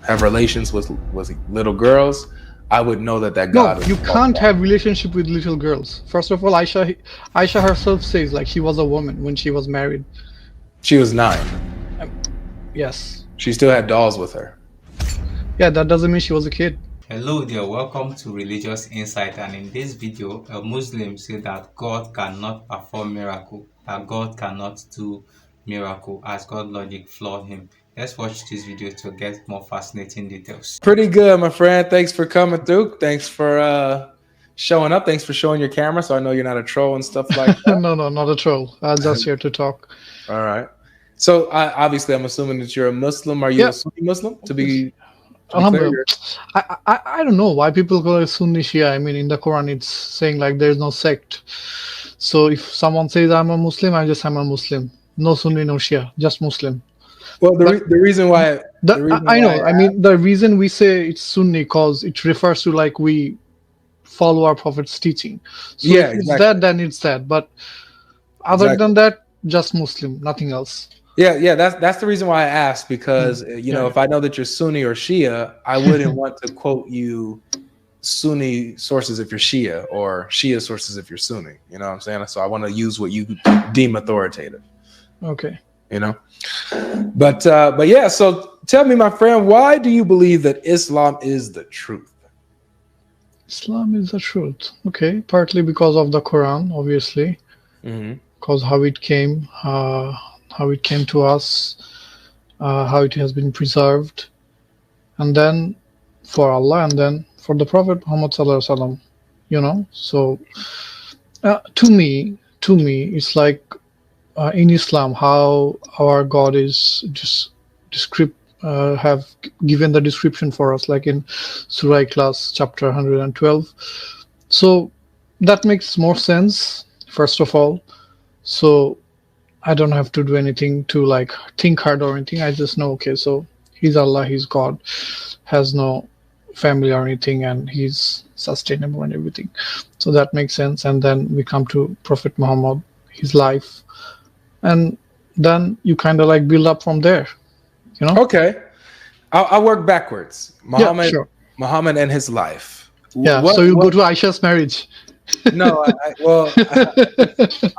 have relations with little girls, I would know that No, God is you a false can't prophet. have relationship with little girls. First of all, Aisha herself says like she was a woman when she was married. She was 9. Um, yes. She still had dolls with her. Yeah, that doesn't mean she was a kid. Hello there, welcome to Religious Insight, and in this video a Muslim said that God cannot perform miracle, that God cannot do miracle as Godlogic flawed him. Let's watch this video to get more fascinating details. Pretty good, my friend. Thanks for coming through. Thanks for showing up. Thanks for showing your camera so I know you're not a troll and stuff like that. No, not a troll. I'm just here to talk. All right. So obviously I'm assuming that you're a Muslim. Are you Yeah. a Sunni Muslim? To be clear, Alhamdulillah. I don't know why people call it Sunni Shia. I mean, in the Quran, it's saying like there's no sect. So if someone says I'm a Muslim, I'm a Muslim. No Sunni, no Shia, just Muslim. well, the reason why I know. I mean, the reason we say it's Sunni because it refers to like we follow our Prophet's teaching. So Yeah, if it's exactly. that, then it's that. But other Exactly. than that, just Muslim, nothing else. Yeah, that's the reason why I asked, because you know, Yeah. if I know that you're Sunni or Shia, I wouldn't want to quote you Sunni sources if you're Shia or Shia sources if you're Sunni. You know what I'm saying? So I want to use what you deem authoritative. Okay. You know, but yeah. So tell me, my friend, why do you believe that Islam is the truth? Islam is the truth. Okay, partly because of the Quran, obviously, because how it came to us, how it has been preserved, and then for Allah, and then for the Prophet Muhammad sallallahu alaihi wasallam. You know, so to me, it's like in Islam, how our God is just have given the description for us, like in Surah Ikhlas, chapter 112. So that makes more sense, first of all. So I don't have to do anything to like think hard or anything. I just know, okay, so he's Allah, he's God, has no family or anything, and he's sustainable and everything. So that makes sense. And then we come to Prophet Muhammad, his life, and then you kind of like build up from there, you know? Okay, I'll work backwards. Muhammad, Yeah, sure. Muhammad and his life. Yeah, so you go to Aisha's marriage. No, I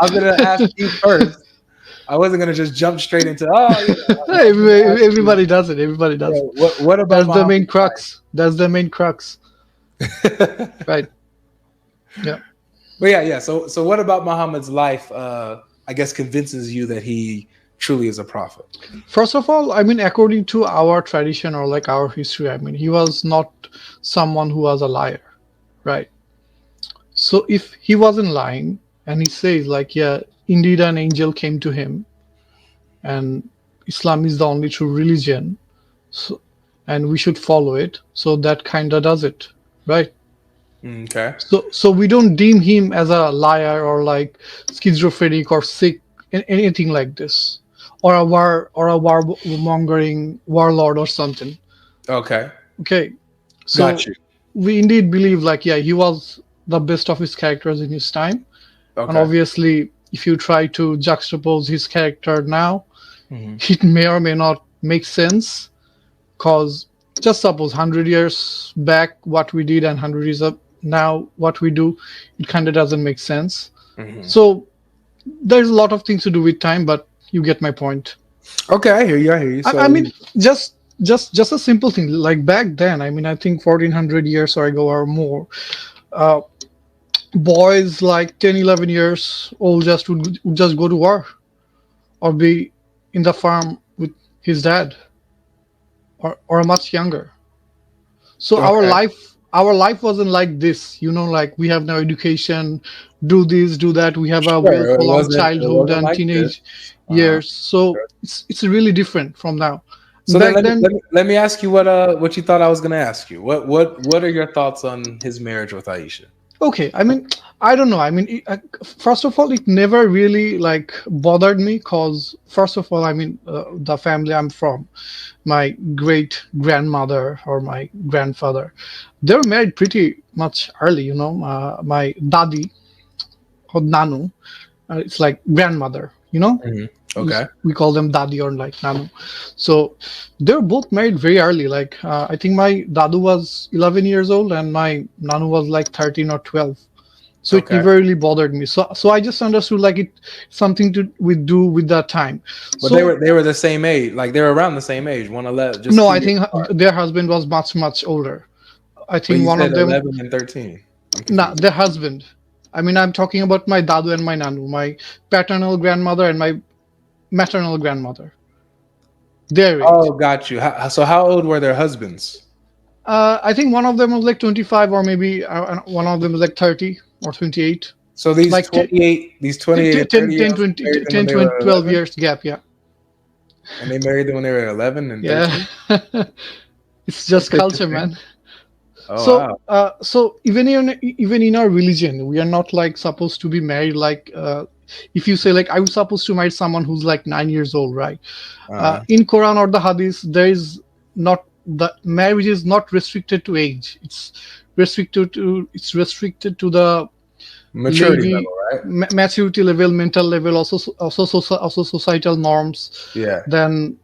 was gonna ask you first. I wasn't gonna just jump straight into Everybody does it. Everybody does it. What about That's the main crux. That's the main crux. Right. Yeah. But yeah. So what about Muhammad's life? I guess convinces you that he truly is a prophet. First of all, I mean, according to our tradition or like our history, I mean, he was not someone who was a liar, right? So if he wasn't lying, and he says like, yeah, indeed an angel came to him, and Islam is the only true religion, so, and we should follow it. So that kind of does it, right? Okay. So we don't deem him as a liar or like schizophrenic or sick, anything like this, or a warmongering warlord or something. Okay. Okay. So Got you. we indeed believe like, yeah, he was the best of his characters in his time. Okay. And obviously, if you try to juxtapose his character now, it may or may not make sense. Because just suppose 100 years back what we did and 100 years up now what we do, it kind of doesn't make sense. So there's a lot of things to do with time, but you get my point. Okay, I hear you. So, I mean, just a simple thing. Like back then, I mean, I think 1400 years ago or more, boys like 10, 11 years old would just go to war or be in the farm with his dad or much younger. So Okay. our life wasn't like this, you know, like we have no education, do this, do that. We have a well Sure, prolonged childhood it wasn't and like this. teenage years. So it's really different from now. So Back then then, let me ask you what you thought I was gonna ask you. What are your thoughts on his marriage with Aisha? okay, I mean, I don't know. I mean, first of all, it never really like bothered me because, first of all, I mean, the family I'm from, my great grandmother or my grandfather, they were married pretty much early. You know, my dadi or nanu, it's like grandmother. you know. Okay. We call them dadi or like nanu. So they're both married very early. Like I think my dadu was 11 years old and my nanu was like 13 or 12. So it never really bothered me. So I just understood like it something to do with that time. But so they were the same age, like they were around the same age. 111. No, I think their husband was much older. I think one of them 11 and 13. Nah, their husband. I mean, I'm talking about my dadu and my nanu, my paternal grandmother and my maternal grandmother. Their age. Oh, got you. So how old were their husbands? I think one of them was like 25, or maybe one of them was like 30 or 28. So these like 28, 10, 12 years gap, yeah. And they married them when they were 11 and 13? Yeah. It's just culture, man. Oh, so, wow. So even in our religion, we are not like supposed to be married. Like, if you say like I was supposed to marry someone who's like 9 years old, right? In Quran or the Hadith, there is not the marriage is not restricted to age. It's restricted to the maturity level, right? Maturity level, mental level, also societal norms. Yeah. Then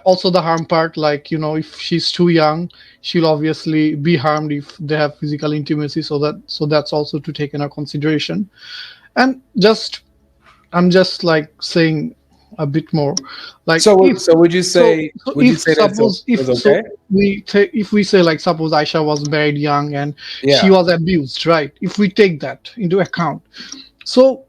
also the harm part, like, you know, if she's too young, she'll obviously be harmed if they have physical intimacy. So that's also to take into consideration. And I'm just like saying a bit more, like, so would you say if we say like suppose Aisha was married young and she was abused, right? If we take that into account, so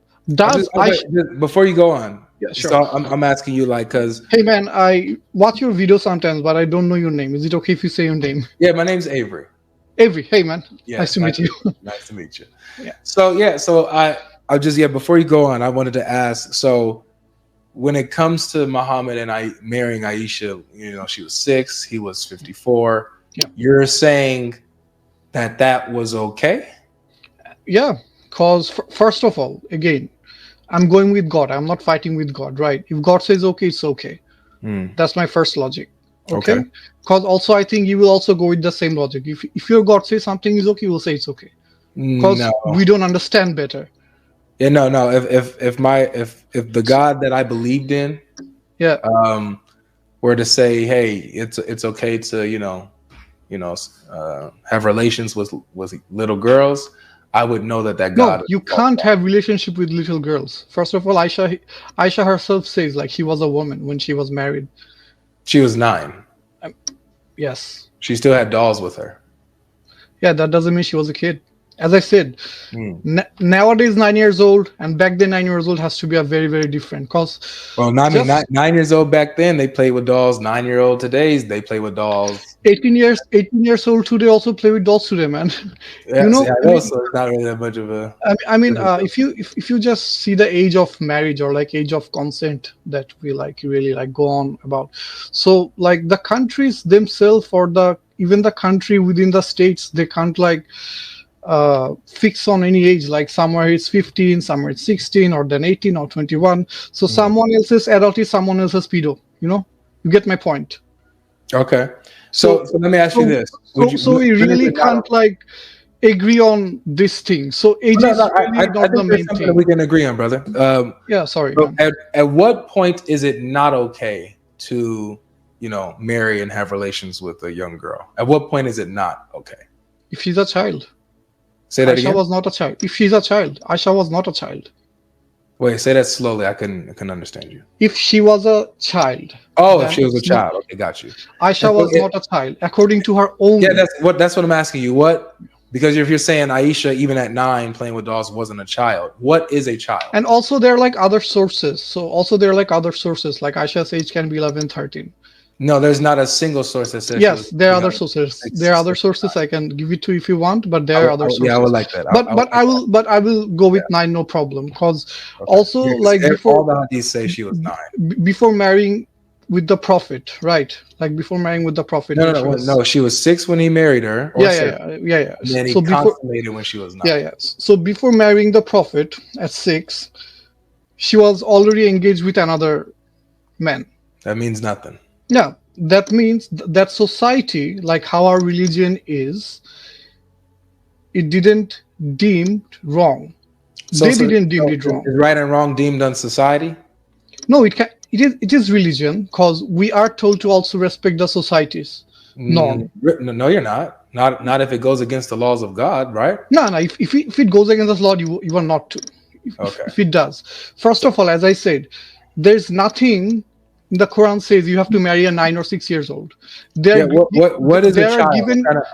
before you go on, yeah, sure. So I'm asking you, like, because hey man, I watch your video sometimes, but I don't know your name. Is it okay if you say your name? Yeah, my name's Avery. Avery, hey man, yeah, nice to meet you. Nice to meet you. Yeah. So I'll just before you go on, I wanted to ask, so when it comes to Muhammad and marrying Aisha, you know, she was 6, he was 54. Yeah. You're saying that was okay? Yeah, because because of all, again, I'm going with God. I'm not fighting with God, right? If God says okay, it's okay. That's my first logic. Okay. Because also I think you will also go with the same logic. If your God says something is okay, you will say it's okay. Because we don't understand better. Yeah, no. If the God that I believed in, were to say, hey, it's okay to have relations with little girls, I would know that God. No, you can't have relationship with little girls. First of all, Aisha herself says like she was a woman when she was married. She was 9. Yes. She still had dolls with her. Yeah, that doesn't mean she was a kid. As I said, nowadays 9 years old and back then 9 years old has to be a very, very different. Cause 9 years old back then they played with dolls. 9-year-old today's they play with dolls. 18 years old today also play with dolls today, man. Yeah, you know, so it's not really that much of a. I mean, if you just see the age of marriage or like age of consent that we like really like go on about, so like the countries themselves or even the country within the states, they can't like fix on any age, like somewhere it's 15, somewhere it's 16, or then 18 or 21. So someone else's adult is someone else's pedo. You know, you get my point. Okay. So let me ask you this. So we really can't like agree on this thing. So age is really not the main thing. That we can agree on, brother. Yeah, sorry. At what point is it not okay to, marry and have relations with a young girl? At what point is it not okay? If she's a child. Say that again. Aisha was not a child. If she's a child, Aisha was not a child. Wait, say that slowly. I can understand you. If she was a child. Oh, if she was a child. Okay, got you. Aisha was not a child, according to her own. Yeah, that's what I'm asking you. What? Because if you're saying Aisha, even at 9, playing with dolls, wasn't a child. What is a child? And also there are like other sources. Like Aisha's age can be 11, 13. No, there's not a single source that says. Yes, there are other sources. There are other sources I can give it to if you want, but there are other sources. Yeah, I would like that. But I will go with 9, no problem. Because also like before all the hadiths say she was 9. Before marrying with the Prophet, right? Like before marrying with the Prophet. No, she was 6 when he married her. Yeah. And then he consummated when she was 9. Yeah. So before marrying the Prophet at 6, she was already engaged with another man. That means nothing. Yeah, that means that society, like how our religion is, it didn't deem wrong. They didn't deem it wrong. Is right and wrong deemed on society? No, it is religion, because we are told to also respect the societies norm. No, you're not. Not if it goes against the laws of God, right? No. If it goes against the law, you are not to. Okay. If it does, first of all, as I said, there's nothing in the Quran says you have to marry a 9 or 6 years old. What is a child?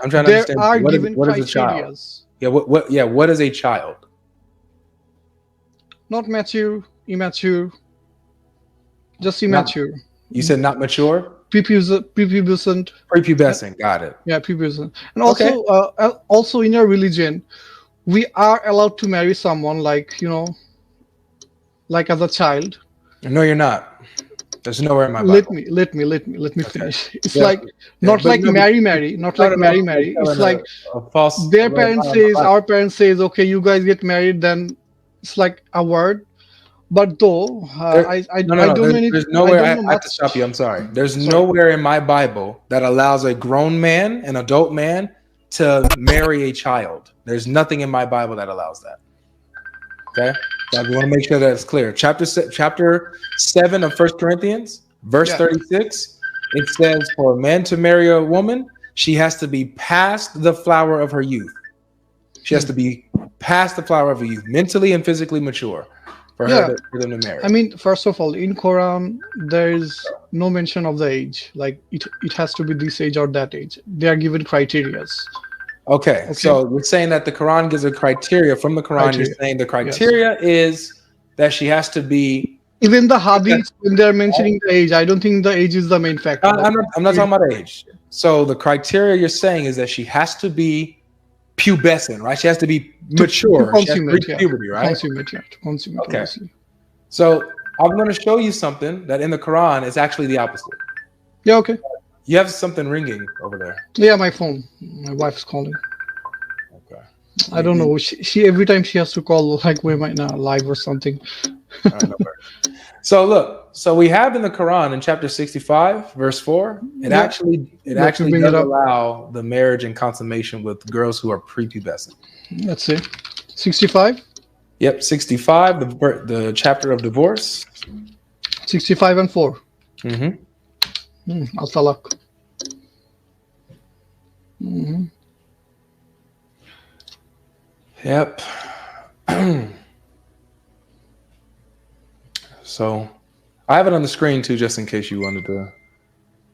I'm trying to there understand. are given What is a child? criterias. What is a child? Not mature, immature, just immature. You said not mature? Prepubescent. Prepubescent, got it. Yeah, prepubescent. And also, also in our religion, we are allowed to marry someone like as a child. No, you're not. There's nowhere in my Bible. Let me finish. It's like not like marry, not like marry. It's like their parents says, our parents says, okay, you guys get married, then it's like a word. But though I don't know anything. There's nowhere. I have to stop you. I'm sorry. There's nowhere in my Bible that allows a grown man, an adult man, to marry a child. There's nothing in my Bible that allows that. Okay, so I want to make sure that it's clear. Chapter 7 of 1 Corinthians, verse 36. It says, "For a man to marry a woman, she has to be past the flower of her youth. She has to be past the flower of her youth, mentally and physically mature, for them to marry." I mean, first of all, in Quran, there is no mention of the age. Like it has to be this age or that age. They are given criterias. Okay, so you're saying that the Quran gives a criteria from the Quran. You're saying the criteria is that she has to be. Even the hadith, when they're mentioning the age, I don't think the age is the main factor. I'm not talking about age. So the criteria you're saying is that she has to be pubescent, right? She has to be mature. Consummate, puberty, right? Consummate. Okay. So I'm going to show you something that in the Quran is actually the opposite. Yeah, okay. You have something ringing over there. Yeah, my phone. My wife's calling. Okay. I don't know. She every time she has to call, like we might not live or something. So look. So we have in the Quran in chapter 65, verse 4. It actually does allow the marriage and consummation with girls who are prepubescent. Let's see. 65. Yep, 65. The chapter of divorce. 65 and 4. Mm-hmm. Al-Talaq. Yep. So I have it on the screen too, just in case you wanted to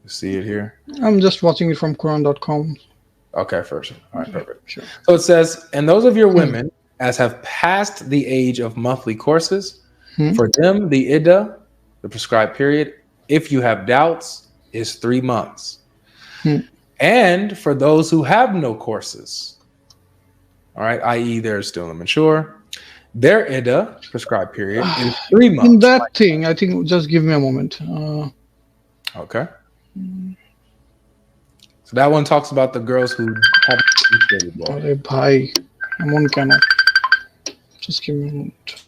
see it here. I'm just watching it from Quran.com. Okay, first. All right, perfect. Sure. So it says, "And those of your women as have passed the age of monthly courses, for them the iddah, the prescribed period, if you have doubts, is 3 months. And for those who have no courses, all right, i.e. they're still immature, their iddah, prescribed period, is 3 months." In that thing, I think, just give me a moment. Okay. So that one talks about the girls who haven't initiated law. Arey bhai, I'm on camera. Just give me a moment.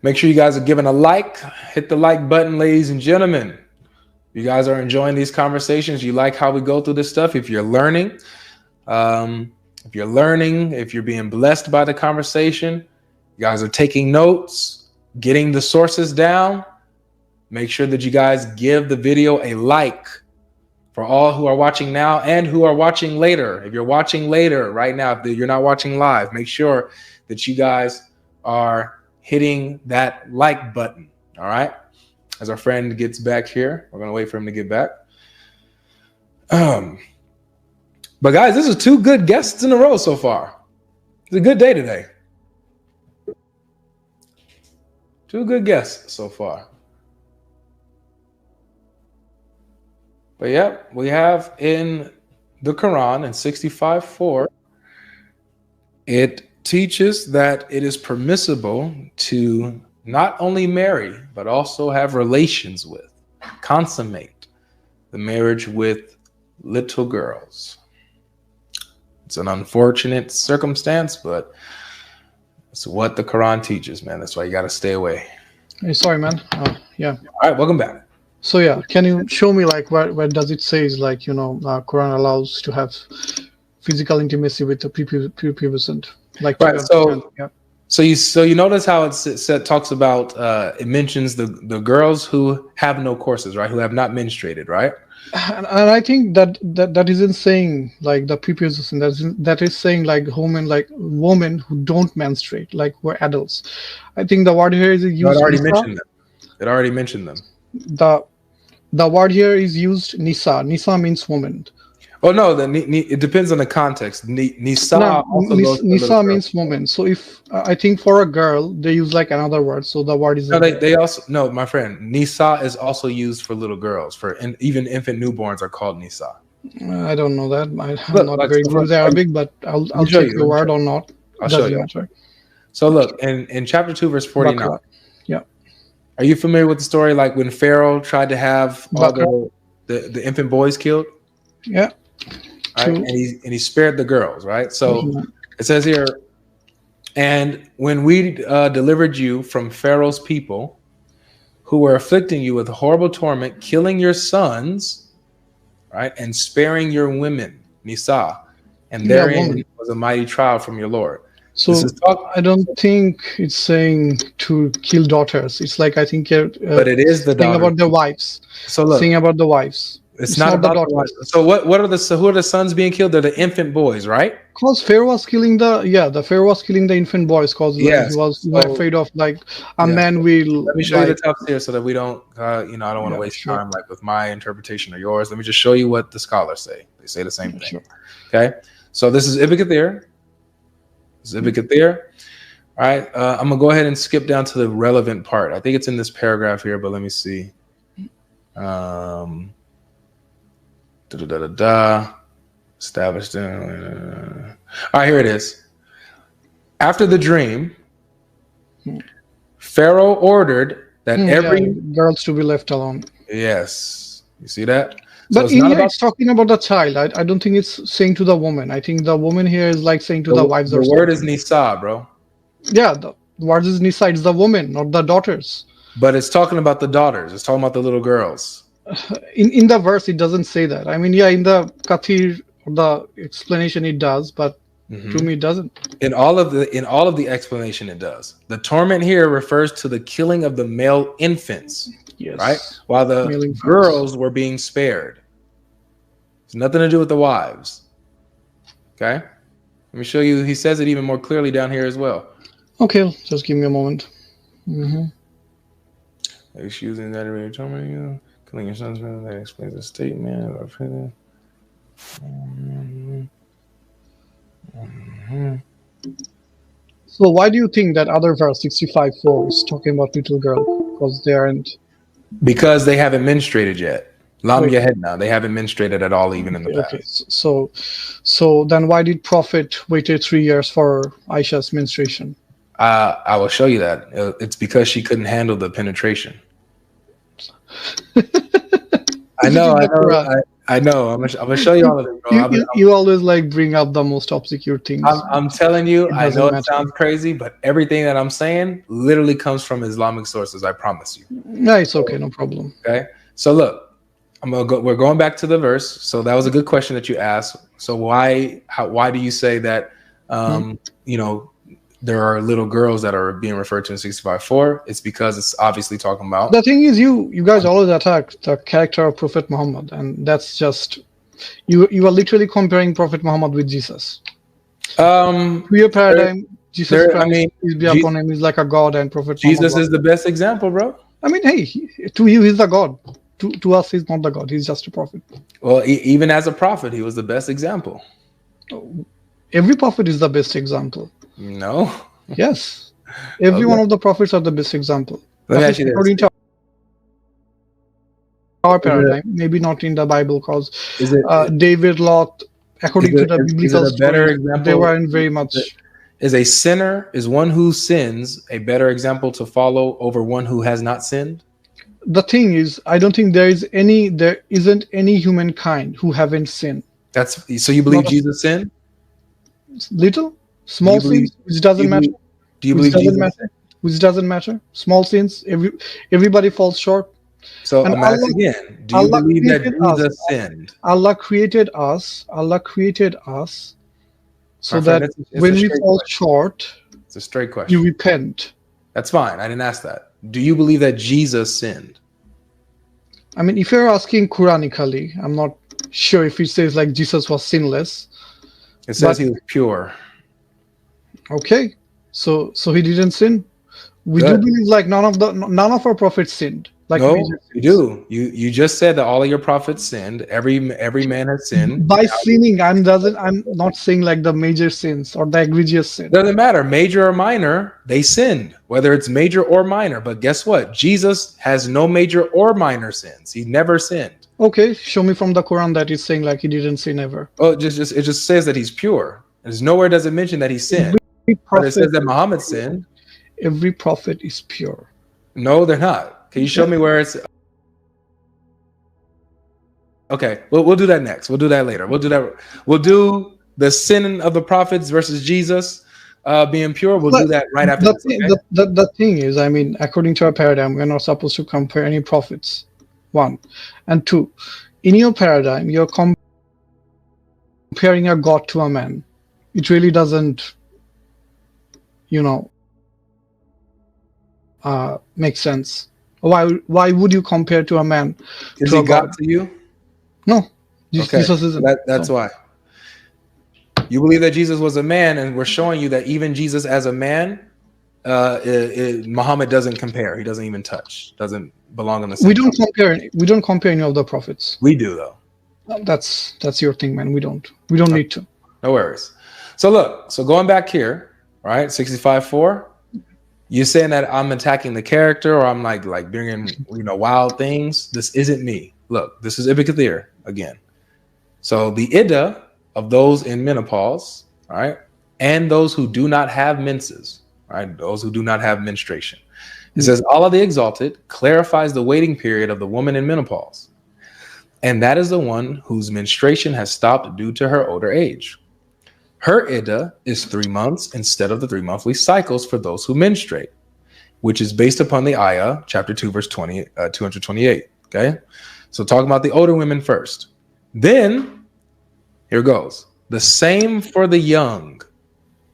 Make sure you guys are giving a like. Hit the like button, ladies and gentlemen. You guys are enjoying these conversations. You like how we go through this stuff. If you're learning, if you're being blessed by the conversation, you guys are taking notes, getting the sources down, make sure that you guys give the video a like. For all who are watching now and who are watching later. If you're watching later right now, if you're not watching live, make sure that you guys are hitting that like button. All right. As our friend gets back here, we're going to wait for him to get back. But guys, this is 2 good guests in a row so far. It's a good day today. 2 good guests so far. But yeah, we have in the Quran in 65:4, it teaches that it is permissible to not only marry, but also have relations with, consummate the marriage with little girls. It's an unfortunate circumstance, but it's what the Quran teaches, man. That's why you got to stay away. Hey, sorry, man. Yeah. All right, welcome back. So yeah, can you show me like where does it say is like, Quran allows to have physical intimacy with the prepubescent? Like right. So you notice how it talks about it mentions the girls who have no courses, right? Who have not menstruated, right? And I think that isn't saying like the preposition. That is saying like women who don't menstruate, like who are adults. I think the word here is No, it used already nisa. mentioned them. It already mentioned them. The word here is used nisa. Nisa means woman. Oh no, it depends on the context. Nissa No, also goes for little nisa girls. means woman. So if I think for a girl they use like another word. So the word is No, they also no, my friend. Nissa is also used for little girls. Even infant newborns are called Nissa. I don't know that. I'm Look, not like very so good with Arabic, but I'll show check you. your word or not. I'll show Doesn't you. matter. So look, in chapter 2, verse 49. Bakra. Yeah. Are you familiar with the story like when Pharaoh tried to have all Bakra. the infant boys killed? Yeah. Right? True. And he spared the girls, right? So Mhm. it says here, and when we delivered you from Pharaoh's people who were afflicting you with horrible torment, killing your sons, right, and sparing your women, Nisa, and Yeah, woman. therein was a mighty trial from your Lord. This So is talk, I don't think it's saying to kill daughters. It's like I think but it is the saying daughter. about the wives. So look, Saying about the wives. it's not the about the wives. daughters. So who are the sons being killed? They're the infant boys, right? Because Pharaoh was killing the Pharaoh was killing the infant boys because he Yes. was So afraid of like a yeah. man will Let me show you the text here so that we don't, I don't want to waste sure. time like with my interpretation or yours. Let me just show you what the scholars say. They say the same thing. Sure. Okay. So this is Ibn Kathir. This is Ibn Kathir. All right. I'm going to go ahead and skip down to the relevant part. I think it's in this paragraph here, but let me see. Established. All right, here it is. After the dream, Pharaoh ordered that every girls to be left alone. Yes, you see that. So but in here, it's talking about the child. I don't think it's saying to the woman. I think the woman here is like saying to the wives. The word is Nisa, bro. Yeah, the word is Nisa. It's the woman, not the daughters. But it's talking about the daughters. It's talking about the little girls. In the verse, it doesn't say that. I mean, yeah, in the Kathir, the explanation it does, but to me it doesn't. In all of the explanation, it does. The torment here refers to the killing of the male infants. Yes. Right? While the girls were being spared. It's nothing to do with the wives. Okay? Let me show you. He says it even more clearly down here as well. Okay, just give me a moment. Excusing that torment you. Killing your sons, that explains the statement. So why do you think that other verse 65:4 is talking about little girl? Because they aren't. Because they haven't menstruated yet. Lam your head now. They haven't menstruated at all, even in the past. Okay, so then why did Prophet waited 3 years for Aisha's menstruation? I will show you that. It's because she couldn't handle the penetration. I know. I'm gonna show you all of it, bro. You always like bring up the most obscure things. I'm telling you, I know it sounds crazy, but everything that I'm saying literally comes from Islamic sources. I promise you. No, it's okay, no problem. Okay, so look, we're going back to the verse. So that was a good question that you asked. So why do you say that? There are little girls that are being referred to in 65:4. It's because it's obviously talking about. The thing is, you guys always attack the character of Prophet Muhammad, and that's just you are literally comparing Prophet Muhammad with Jesus. To your paradigm, Jesus Christ, peace be upon him, is like a god, and Prophet Jesus Muhammad is the best example, bro. I mean, hey, to you, he's the god. To us, he's not the god. He's just a prophet. Well, even as a prophet, he was the best example. Every prophet is the best example. No. Yes. Every one of the prophets are the best example. Let me ask you this. According to our paradigm, maybe not in the Bible, because David, Lot, according to the biblical story, they weren't very much. Is one who sins a better example to follow over one who has not sinned? The thing is, I don't think there isn't any humankind who haven't sinned. So you believe Jesus sinned? Little? Small sins, which doesn't matter. Do you believe Jesus? Which doesn't matter. Small sins, everybody falls short. So I'm asking again, do you believe that Jesus sinned? Allah created us so that when we fall short, It's a straight question. You repent. That's fine. I didn't ask that. Do you believe that Jesus sinned? I mean, if you're asking Quranically, I'm not sure if it says like Jesus was sinless. It says he was pure. Okay, so he didn't sin. We Good. do believe like none of our prophets sinned. Like no, you do. You just said that all of your prophets sinned. Every man has sinned. By sinning, I'm not saying like the major sins or the egregious sin. Doesn't matter, major or minor, they sinned, whether it's major or minor. But guess what? Jesus has no major or minor sins. He never sinned. Okay, show me from the Quran that is saying like he didn't sin ever. Oh, it just says that he's pure. There's nowhere does it mention that he sinned. But it says that Muhammad sinned. Every prophet is pure. No, they're not. Can you show me where it's? Okay, we'll do that next. We'll do that later. We'll do that. We'll do the sin of the prophets versus Jesus being pure. We'll do that right after this. Okay? The thing is, I mean, according to our paradigm, we're not supposed to compare any prophets. 1 and 2. In your paradigm, you're comparing a God to a man. It really doesn't, make sense. Why would you compare to a man? Is he God to you? No. Okay. Jesus isn't. That's why. You believe that Jesus was a man, and we're showing you that even Jesus as a man, Muhammad doesn't compare. He doesn't even touch. Doesn't belong in the same. We don't compare any of the prophets. We do though. That's your thing, man. We don't need to. No worries. So look, going back here, right? 65:4. You're saying that I'm attacking the character, or I'm like bringing wild things. This isn't me. Look, this is Ibn Kathir again. So the iddah of those in menopause, right, and those who do not have menses, right, those who do not have menstruation. It says Allah the Exalted clarifies the waiting period of the woman in menopause, and that is the one whose menstruation has stopped due to her older age. Her iddah is 3 months instead of the 3 monthly cycles for those who menstruate, which is based upon the ayah, chapter 2, verse 228. Okay, so talking about the older women first. Then, here goes. The same for the young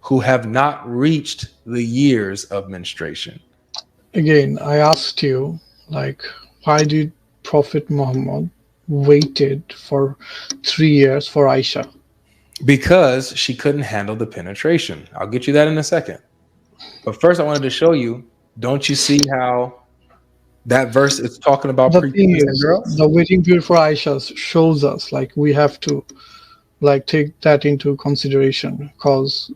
who have not reached the years of menstruation. Again, I asked you, why did Prophet Muhammad waited for 3 years for Aisha? Because she couldn't handle the penetration. I'll get you that in a second. But first, I wanted to show you, don't you see how that verse is talking about the thing is, girls? The waiting period for Aisha shows us we have to take that into consideration, because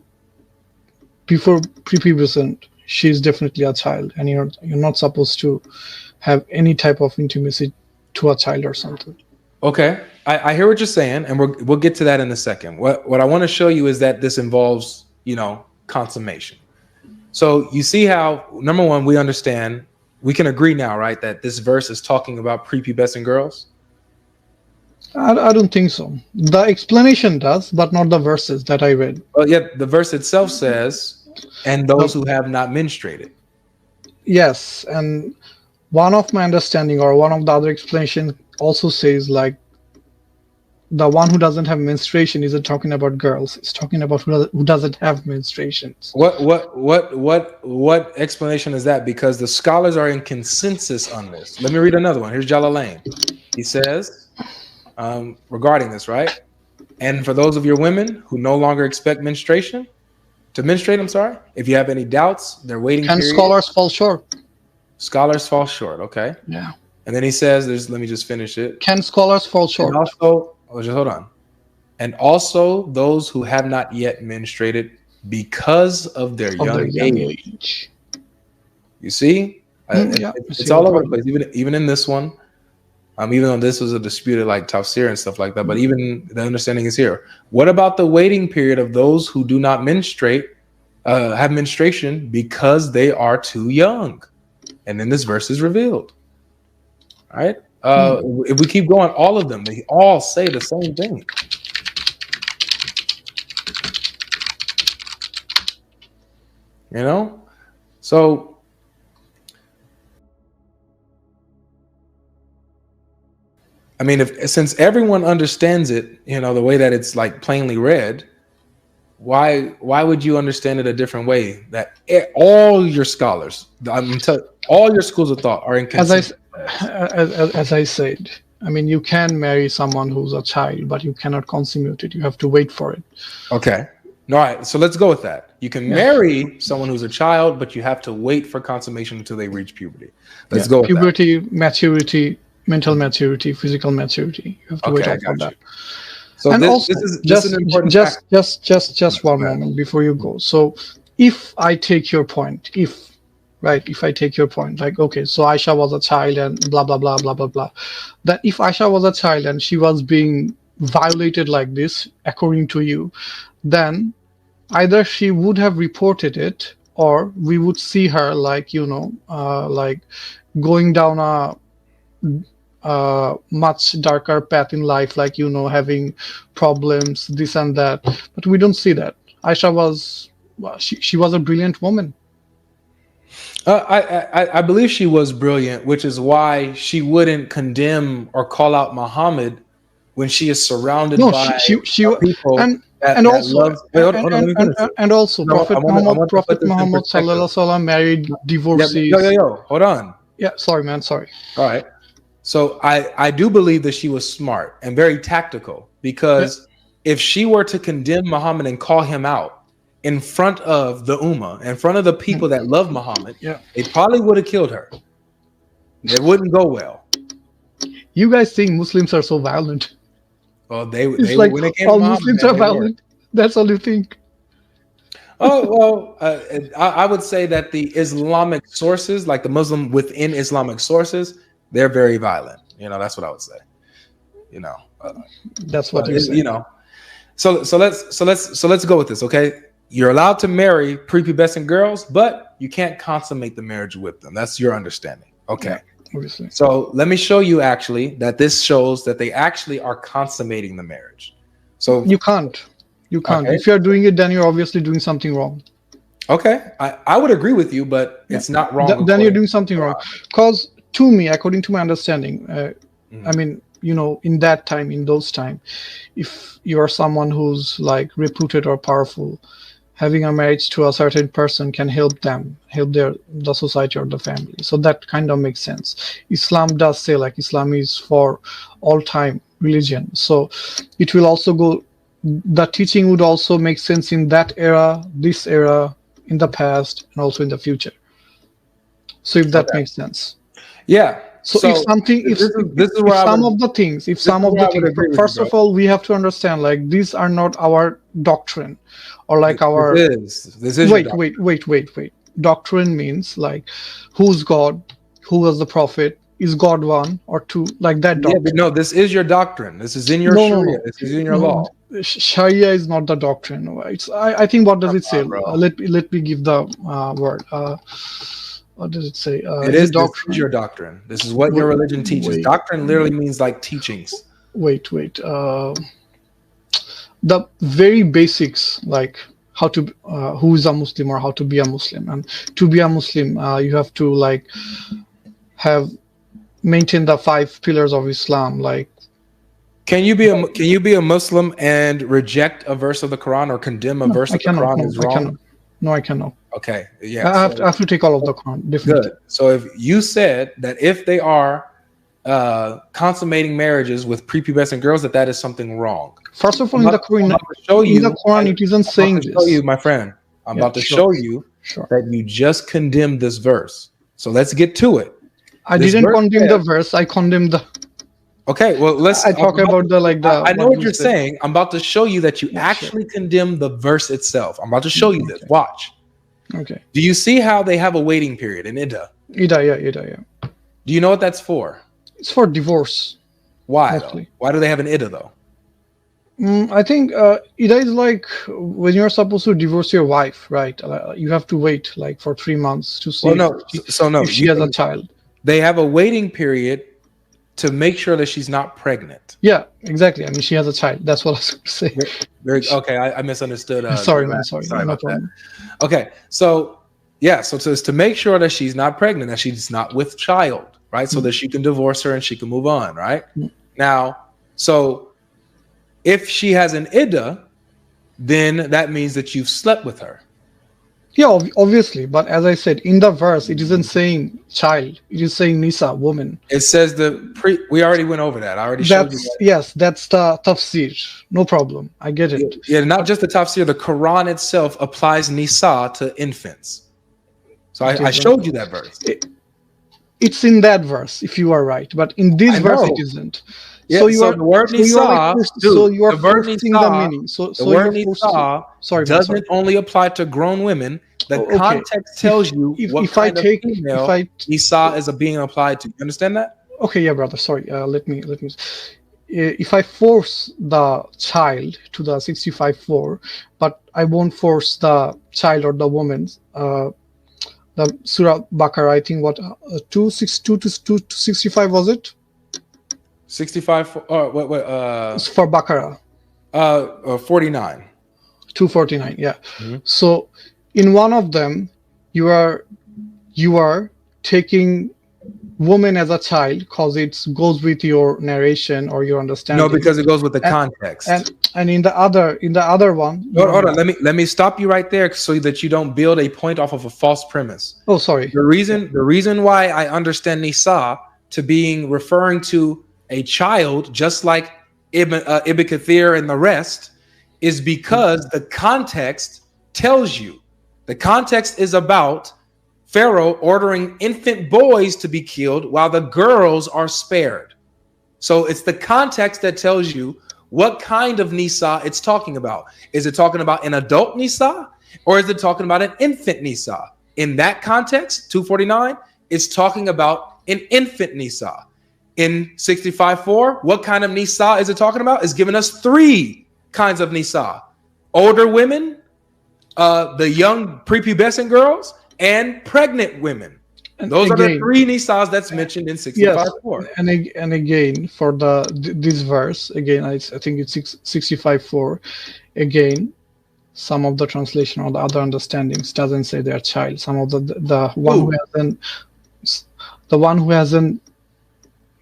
before prepubescent, she's definitely a child, and you're not supposed to have any type of intimacy to a child or something. Okay, I hear what you're saying, and we'll get to that in a second. What I want to show you is that this involves, consummation. So you see how, number one, we understand, we can agree now, right, that this verse is talking about prepubescent girls? I don't think so. The explanation does, but not the verses that I read. Well, yeah, the verse itself says, and those who have not menstruated. Yes, and one of my understanding, or one of the other explanations, also says the one who doesn't have menstruation isn't talking about girls. It's talking about who doesn't have menstruations. What explanation is that? Because the scholars are in consensus on this. Let me read another one. Here's Jalalain. He says, regarding this, right? And for those of your women who no longer expect to menstruate, if you have any doubts, they're waiting. Can scholars fall short? Scholars fall short, okay. Yeah. And then he says, let me just finish it. Can scholars fall short? And also, just hold on. And also those who have not yet menstruated because of their young age. You see? It's all over the place. Even in this one, even though this was a disputed tafsir and stuff like that, but even the understanding is here. What about the waiting period of those who do not menstruate, have menstruation because they are too young? And then this verse is revealed. All right? If we keep going, all of them, they all say the same thing. So I mean, since everyone understands it, the way that it's plainly read, why would you understand it a different way? That all your scholars, all your schools of thought are inconsistent. As I said, I mean, you can marry someone who's a child, but you cannot consummate it. You have to wait for it. Okay. All right. So let's go with that. You can marry someone who's a child, but you have to wait for consummation until they reach puberty. Let's go with puberty, maturity, mental maturity, physical maturity. You have to wait for that. So and this is an important just one moment before you go. So if I take your point, if I take your point, like, okay, so Aisha was a child and blah, blah, blah, blah, blah, blah. That if Aisha was a child and she was being violated like this, according to you, then either she would have reported it or we would see her like, like going down a much darker path in life, like, having problems, this and that. But we don't see that. Aisha was, she was a brilliant woman. I believe she was brilliant, which is why she wouldn't condemn or call out Muhammad when she is surrounded by people and also Prophet Muhammad sallallahu alaihi wasallam married divorcees. Yo, hold on. Yeah, sorry, man. Sorry. All right. So I do believe that she was smart and very tactical, because if she were to condemn Muhammad and call him out in front of the Ummah, in front of the people that love Muhammad, they probably would have killed her. It wouldn't go well. You guys think Muslims are so violent? Well, they like when it came all Muhammad, Muslims are violent. That's all you think. I would say that the Islamic sources, like the Muslim within Islamic sources, they're very violent. That's what I would say. That's what you say. So let's go with this, okay? You're allowed to marry prepubescent girls, but you can't consummate the marriage with them. That's your understanding. Okay. Yeah, obviously. So let me show you actually that this shows that they actually are consummating the marriage. So you can't. Okay. If you're doing it, then you're obviously doing something wrong. Okay. I would agree with you, but it's not wrong. Then you're doing something wrong. Because to me, according to my understanding, I mean, in that time, in those time, if you're someone who's like reputed or powerful, having a marriage to a certain person can help the society or the family. So that kind of makes sense. Islam does say like Islam is for all time religion. So it will also go, the teaching would also make sense in that era, this era, in the past, and also in the future. So if that makes sense. Yeah. So if something, if some of the things, first of all, we have to understand, like, these are not our doctrine, or like our. This is. Wait. Doctrine means like, who's God, who was the prophet, is God one or two, like that doctrine. Yeah, but no, this is your doctrine. This is in your Sharia. This is in your law. Sharia is not the doctrine. I think. What does it say? Let me give the word. What does it say? It is doctrine. This is your doctrine. This is what your religion teaches. Doctrine literally means like teachings. Wait. The very basics, like how to, who is a Muslim or how to be a Muslim. And to be a Muslim, you have to like maintain the 5 pillars of Islam. Like, can you be a Muslim and reject a verse of the Quran or condemn a verse of the Quran is wrong? No, I cannot. Okay, yeah. I have to take all of the Quran. Definitely. Good. So if you said that if they are consummating marriages with prepubescent girls, that is something wrong. First of all, in the Quran, it isn't saying this. Show you, my friend. I'm about to show you that you just condemned this verse. So let's get to it. I didn't condemn the verse. I condemned the. Okay, well, I talk about the like the. I know what you're saying. I'm about to show you that you actually condemn the verse itself. I'm about to show you this. Watch. Okay. Do you see how they have a waiting period in Iddah? Iddah. Do you know what that's for? It's for divorce. Why? Why do they have an Iddah though? I think Iddah is like when you're supposed to divorce your wife, right? You have to wait like for 3 months to see if she has a child. They have a waiting period to make sure that she's not pregnant. Yeah, exactly. I mean, she has a child. That's what I was going to say. Okay, I misunderstood. Sorry, man. Sorry about that. Okay, so it's to make sure that she's not pregnant, that she's not with child, right? So that she can divorce her and she can move on, right? Now, so if she has an iddah, then that means that you've slept with her. Yeah, obviously. But as I said, in the verse, it isn't saying child. It is saying Nissa, woman. It says we already went over that. I already showed you that. Yes, that's the tafsir. No problem. I get it. Yeah, not just the tafsir. The Quran itself applies Nissa to infants. So I showed you that verse. It's in that verse, if you are right. But in this verse, it isn't. Yeah, so the word Nissa, so you are forcing the meaning. So the word Nissa doesn't only apply to grown women. The context tells you what kind of female Nissa is being applied to. You understand that? Okay, yeah, brother. Sorry. Let me. If I force the child to the 65:4, but I won't force the child or the woman. The Surah Baqarah, I think, what 262 to 265 was it? 65 for for Baqarah. 49. 249, yeah. Mm-hmm. So in one of them, you are taking woman as a child because it goes with your narration or your understanding. No, because it goes with the context. And in the other one. Hold on. Let me stop you right there so that you don't build a point off of a false premise. Oh, sorry. The reason why I understand Nisa to being referring to a child, just like Ibn Kathir and the rest, is because the context tells you. The context is about Pharaoh ordering infant boys to be killed while the girls are spared. So it's the context that tells you what kind of Nisa it's talking about. Is it talking about an adult Nisa or is it talking about an infant Nisa? In that context, 249, it's talking about an infant Nisa. In 65:4, what kind of Nisa is it talking about? It's giving us 3 kinds of Nisa. Older women, the young prepubescent girls, and pregnant women. Those are the 3 Nisas that's mentioned in 65:4. Yes, and again, for this verse, again, I think it's 65:4. Again, some of the translation or the other understandings doesn't say their child. Some of the one who hasn't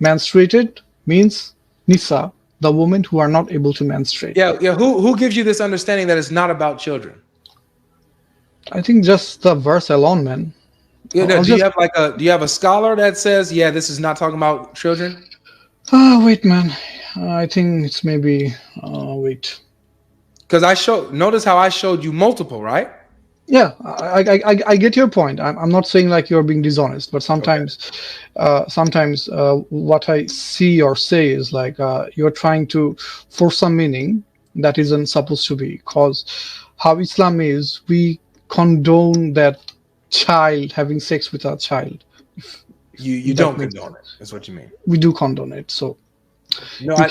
menstruated means Nisa, the women who are not able to menstruate. Yeah. Who gives you this understanding that it's not about children? I think just the verse alone, man. Yeah, do you have a scholar that says, yeah, this is not talking about children? Oh, wait, man. I think it's maybe wait. Because notice how I showed you multiple, right? Yeah, I get your point. I'm not saying like you're being dishonest, but sometimes what I see or say is like you're trying to force some meaning that isn't supposed to be. Because how Islam is, we condone that child having sex with a child. You don't condone it. That's what you mean. We do condone it. So no, you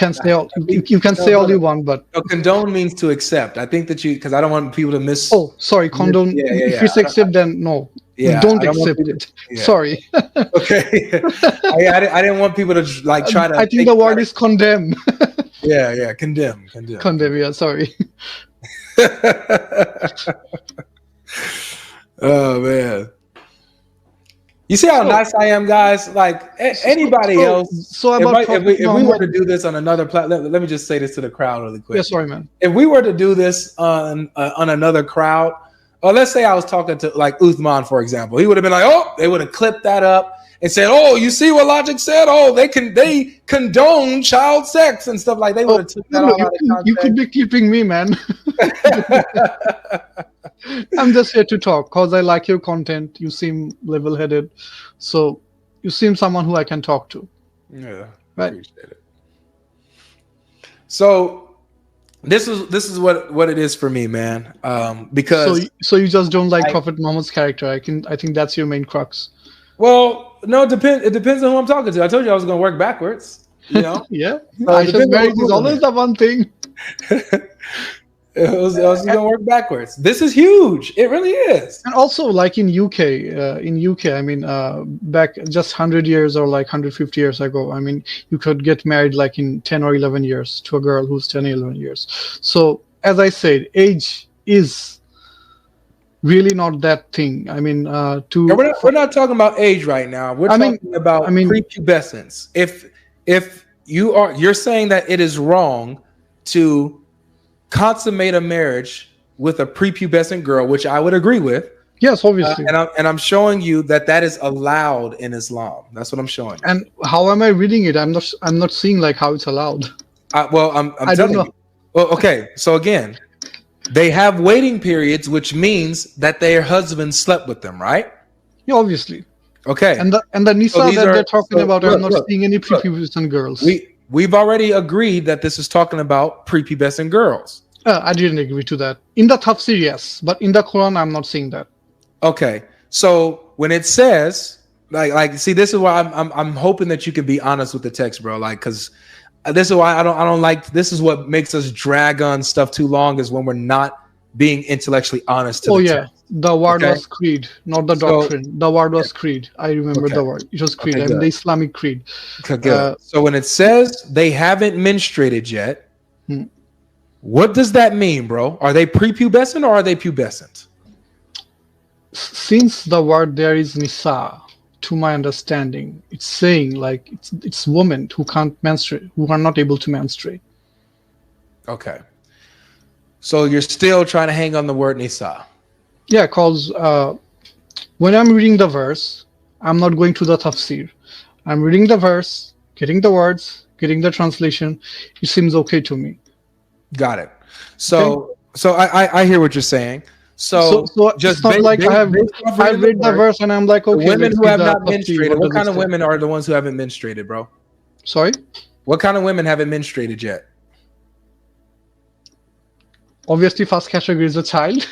can say all you want, but condone means to accept. I think that because I don't want people to miss. Oh, sorry, condone. If it's accept, then no. Yeah, don't accept it. Yeah. Sorry. Okay. I didn't want people to like try to. I think the word is condemn. Yeah, condemn. Condemn. Yeah, sorry. Oh man. You see how nice I am, guys? Like anybody else. So if we were to do this on another platform, let me just say this to the crowd really quick. Yeah, sorry, man. If we were to do this on another crowd, or let's say I was talking to like Uthman, for example, he would have been like, oh, they would have clipped that up and said, oh, you see what Logic said? Oh, they condone child sex and stuff like. They would have took that out of context. You could be clipping me, man. I'm just here to talk because I like your content. You seem level-headed, so you seem someone who I can talk to. Yeah, right. Appreciate it. So this is what it is for me, man. Because so you just don't like Prophet Muhammad's character. I think that's your main crux. Well, no, it depends on who I'm talking to. I told you I was going to work backwards. You know. Yeah. Aisha's marriage is always the one thing. I was going to work backwards. This is huge. It really is. And also, like in UK, I mean, back just 100 years or like 150 years ago, I mean, you could get married like in 10 or 11 years to a girl who's 10 or 11 years. So, as I said, age is really not that thing. I mean, we're not talking about age right now. We're talking about prepubescence. If you're saying that it is wrong to consummate a marriage with a prepubescent girl, which I would agree with. Yes, obviously. And I'm showing you that that is allowed in Islam. That's what I'm showing you. And how am I reading it? I'm not seeing like how it's allowed. I'm I don't telling know. you. Well, okay. So again, they have waiting periods, which means that their husband slept with them, right? Yeah, obviously. Okay. And the Nissa So these that are- they're talking so about, look, I'm not look, seeing any look. prepubescent girls. We've already agreed that this is talking about prepubescent girls. I didn't agree to that. In the tafsir, yes, but in the Quran, I'm not seeing that. Okay. So when it says like see, this is why I'm hoping that you can be honest with the text, bro. Like, because this is why I don't like. This is what makes us drag on stuff too long, is when we're not being intellectually honest to the text. The word Okay? was creed, not the doctrine. The word was creed. I remember Okay. the word. It was creed. Okay, I mean good. the Islamic creed. Okay, good. So when it says they haven't menstruated yet, what does that mean, bro? Are they prepubescent or are they pubescent? Since the word there is Nissa, to my understanding, it's saying like it's women who can't menstruate, who are not able to menstruate. Okay. So you're still trying to hang on the word Nisa. Yeah, because when I'm reading the verse, I'm not going to the tafsir. I'm reading the verse, getting the words, getting the translation. It seems okay to me. Got it. So I hear what you're saying. So just it's not like I've read the verse and I'm like, okay, the women who have not menstruated. What kind of women? women are the ones who haven't menstruated, bro? Sorry? What kind of women haven't menstruated yet? Obviously, first category is a child,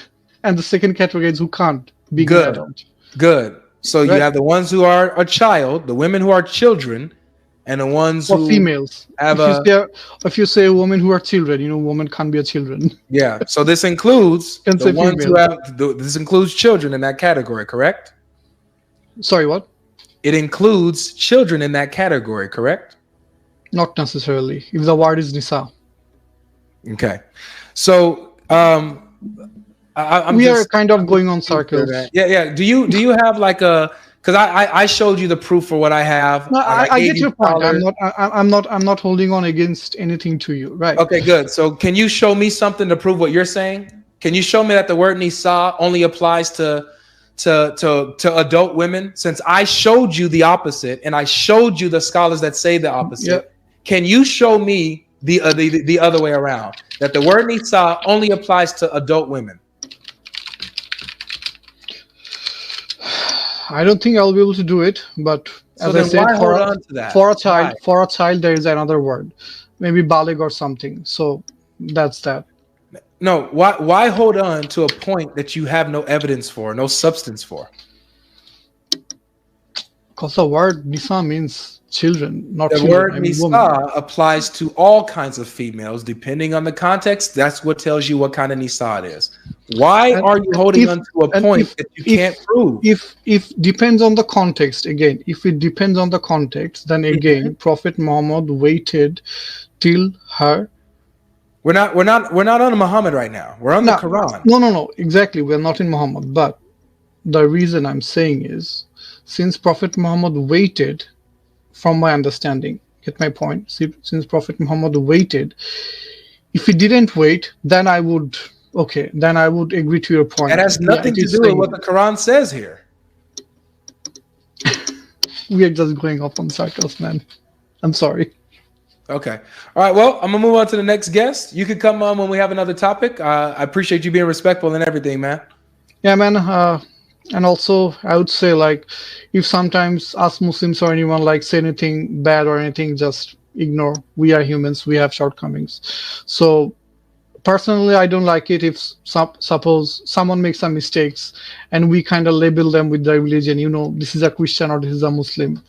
and the second category is who can't be an adult. Good. So you have the ones who are a child, the women who are children, and the ones who females have if you say women who are children, women can't be a children. Yeah. So this includes the ones who have. This includes children in that category, correct? Sorry, what? It includes children in that category, correct? Not necessarily. If the word is Nisa. Okay. So we are kind of going on circles. Yeah. Do you have like a? Because I showed you the proof for what I have. No, I get your point. I'm not holding on against anything to you, right? Okay, good. So can you show me something to prove what you're saying? Can you show me that the word Nisa only applies to adult women? Since I showed you the opposite, and I showed you the scholars that say the opposite. Yep. Can you show me the other way around, that the word Nisa only applies to adult women? I don't think I'll be able to do it, but as I said, for a child, there is another word, maybe balig or something. So that's that. No, why hold on to a point that you have no evidence for, no substance for? Because the word Nisa means children, not children. The word Nisa applies to all kinds of females, depending on the context. That's what tells you what kind of Nisa it is. Why are you holding on to a point that you can't prove? If depends on the context, again, if it depends on the context, then again, Prophet Muhammad waited till her. We're not on Muhammad right now. We're on the Quran. No, exactly. We're not in Muhammad. But the reason I'm saying is, since Prophet Muhammad waited, from my understanding, get my point? Since Prophet Muhammad waited, if he didn't wait, then I would agree to your point. That has nothing to do with what the Quran says here. We are just going off on circles, man. I'm sorry. Okay. All right. Well, I'm gonna move on to the next guest. You could come on when we have another topic. I appreciate you being respectful and everything, man. Yeah, man. And also, I would say, like, if sometimes us Muslims or anyone like say anything bad or anything, just ignore. We are humans. We have shortcomings. So personally, I don't like it if suppose someone makes some mistakes and we kind of label them with their religion. This is a Christian or this is a Muslim.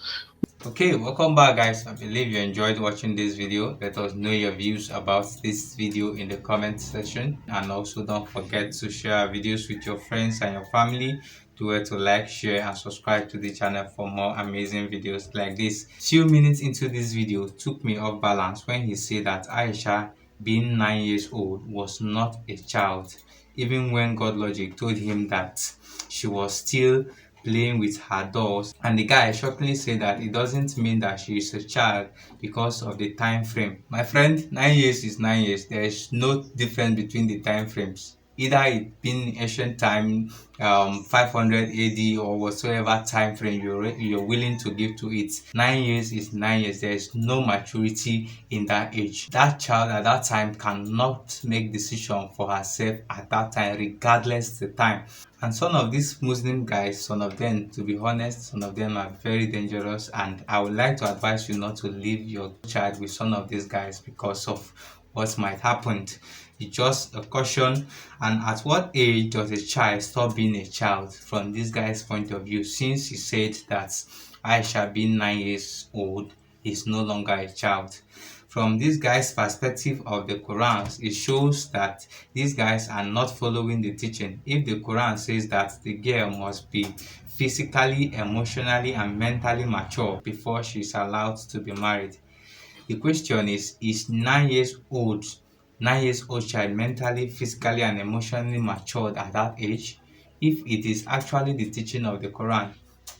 Okay, welcome back, guys. I believe you enjoyed watching this video. Let us know your views about this video in the comment section, and also don't forget to share our videos with your friends and your family. Do to like, share, and subscribe to the channel for more amazing videos like this. Few minutes into this video took me off balance when he said that Aisha, being 9 years old, was not a child, even when Godlogic told him that she was still playing with her dolls, and the guy shockingly said that it doesn't mean that she is a child because of the time frame. My friend, 9 years is 9 years. There is no difference between the time frames. Either it been ancient time, 500 AD, or whatsoever time frame you're willing to give to it. 9 years is 9 years. There is no maturity in that age. That child at that time cannot make decision for herself at that time, regardless the time. And some of these Muslim guys, some of them, to be honest, some of them are very dangerous, and I would like to advise you not to leave your child with some of these guys because of what might happen. It's just a caution. And at what age does a child stop being a child from this guy's point of view, since he said that Aisha being 9 years old is no longer a child? From this guy's perspective of the Quran, it shows that these guys are not following the teaching. If the Quran says that the girl must be physically, emotionally, and mentally mature before she is allowed to be married, the question is 9 years old, 9 years old child mentally, physically, and emotionally matured at that age? If it is actually the teaching of the Quran,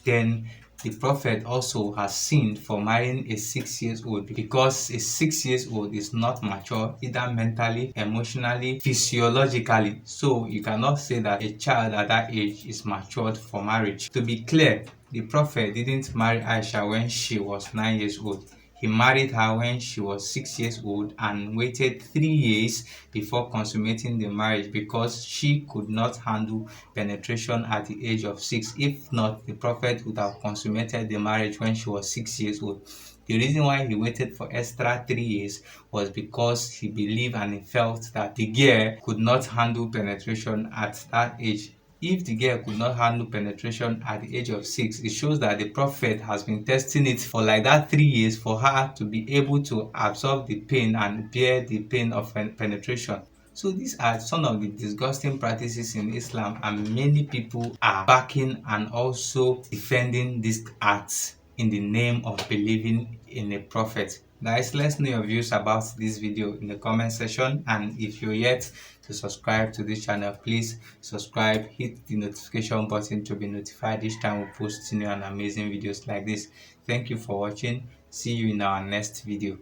then the Prophet also has sinned for marrying a 6 years old, because a 6 years old is not mature either mentally, emotionally, physiologically. So you cannot say that a child at that age is matured for marriage. To be clear, the Prophet didn't marry Aisha when she was 9 years old. He married her when she was 6 years old and waited 3 years before consummating the marriage because she could not handle penetration at the age of 6. If not, the Prophet would have consummated the marriage when she was 6 years old. The reason why he waited for extra 3 years was because he believed and he felt that the girl could not handle penetration at that age. If the girl could not handle penetration at the age of 6, it shows that the Prophet has been testing it for like that 3 years for her to be able to absorb the pain and bear the pain of penetration. So these are some of the disgusting practices in Islam, and many people are backing and also defending these acts in the name of believing in a prophet. Guys, let's know your views about this video in the comment section, and if you're yet to subscribe to this channel, please subscribe, hit the notification button to be notified each time we post new and amazing videos like this. Thank you for watching. See you in our next video.